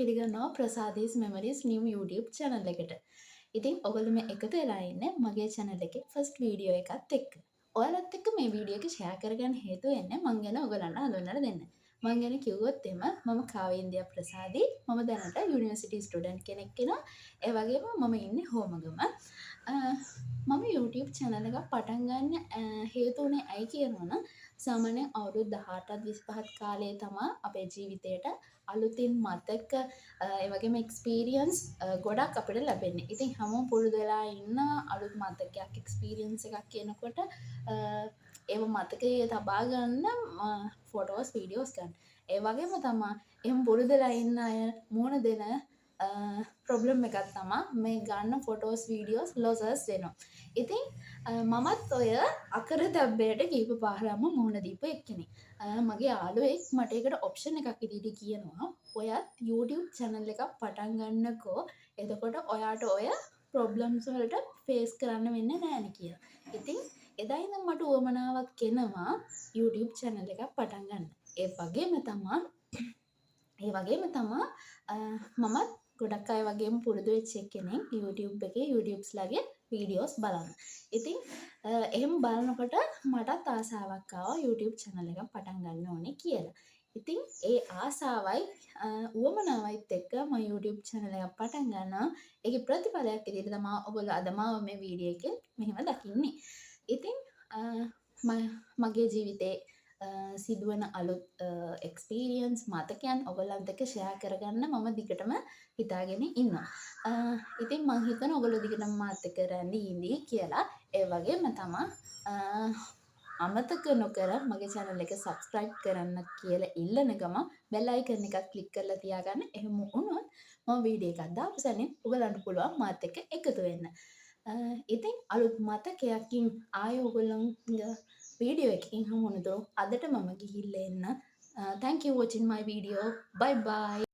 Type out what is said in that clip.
පිළිගන්නවා ප්‍රසාදීස් memories New YouTube channel එකට. ඉතින් ඔයගොල්ලෝ මේ එකතු වෙලා ඉන්නේ මගේ channel එකේ first video එකත් එක්ක. ඔයාලත් එක්ක මේ වීඩියෝ එක share කරගන්න හේතුව වෙන්නේ මං ගැන ඔයගලන්ට හඳුන්වලා දෙන්න. මං ගැන කිව්වොත් මම කාවේන්ද්‍යා ප්‍රසාදී. මම දැනට university student කෙනෙක් වෙනවා. ඒ වගේම මම ඉන්නේ හෝමගම. මම YouTube channel එකක් පටන් ගන්න හේතු වුණේ ඇයි කියනවනම් සාමාන්‍යයෙන් අවුරුදු 18ත් 25ත් කාලේ තමයි අපේ ජීවිතේට අලුතින් මතක ඒ වගේම එක්ස්පීරියන්ස් ගොඩක් අපිට ලැබෙන්නේ. ඉතින් හැමෝම පුරුදු වෙලා ඉන්න අලුත් මතකයක් එක්ස්පීරියන්ස් එකක් කියනකොට ඒව මතකයේ තබා ගන්න ෆොටෝස් වීඩියෝස් ගන්න. ඒ වගේම තමයි එහෙම පුරුදු වෙලා ඉන්න අය මුණ දෙන ප්‍රොබ්ලම් එකක් තමයි මේ ගන්න ෆොටෝස් වීඩියෝස් ලොසස් වෙනවා. ඉතින් මමත් ඔය අකරතැබ්බයට කීප පාරක්ම මුහුණ දීපු එක්කෙනෙක්. මගේ යාළුවෙක් මට ඒකට ඔප්ෂන් එකක් ඉදිරියට කියනවා ඔයත් YouTube channel එකක් පටන් ගන්නකෝ. එතකොට ඔයාට ඔය ප්‍රොබ්ලම්ස් වලට ෆේස් කරන්න වෙන්නේ නැහැ කියලා. ඉතින් එදා ඉඳන් මට උවමනාවක් එනවා YouTube channel එකක් පටන් ගන්න. ඒ වගේම තමයි මමත් ගොඩක් අය වගේම පුරුදු වෙච්ච කෙනෙක් YouTube එකේ YouTubes ලගේ වීඩියෝස් බලන්න. ඉතින් එහෙම බලනකොට මටත් ආසාවක් ආවා YouTube channel එකක් පටන් ගන්න ඕනේ කියලා. ඉතින් ඒ ආසාවයි උවමනාවයිත් එක්ක මම YouTube channel එකක් පටන් ගන්නවා. ඒකේ ප්‍රතිඵලයක් විදිහට තමයි ඔයගොල්ලෝ අද මාව මේ වීඩියෝ එකෙන් මෙහෙම දකින්නේ. ඉතින් මගේ ජීවිතේ සිදුවන අලුත් එක්ස්පීරියන්ස් මතකයන් ඔයගොල්ලන්ට එක්ක ෂෙයා කරගන්න මම දිගටම හිතාගෙන ඉන්නවා. ඉතින් මං හිතනවා ඔයගොල්ලෝ දිගටම මාත් එක්ක රැඳී ඉඳී කියලා. ඒ වගේම තමයි අමතක නොකර මගේ channel එක subscribe කරන්න කියලා ඉල්ලන ගම bell icon එකත් click කරලා තියාගන්න. එහෙම වුණොත් මම වීඩියෝ එකක් දාපු සැනින් ඔයගලන්ට පුළුවන් මාත් එක්ක එකතු වෙන්න. ඉතින් අලුත් මතකයකින් ආයෙ ඔයගොල්ලන්ගේ video එකකින් හමුවනදෝ අදට මම ගිහිල්ලා එන්න. Thank you watching my video. Bye bye.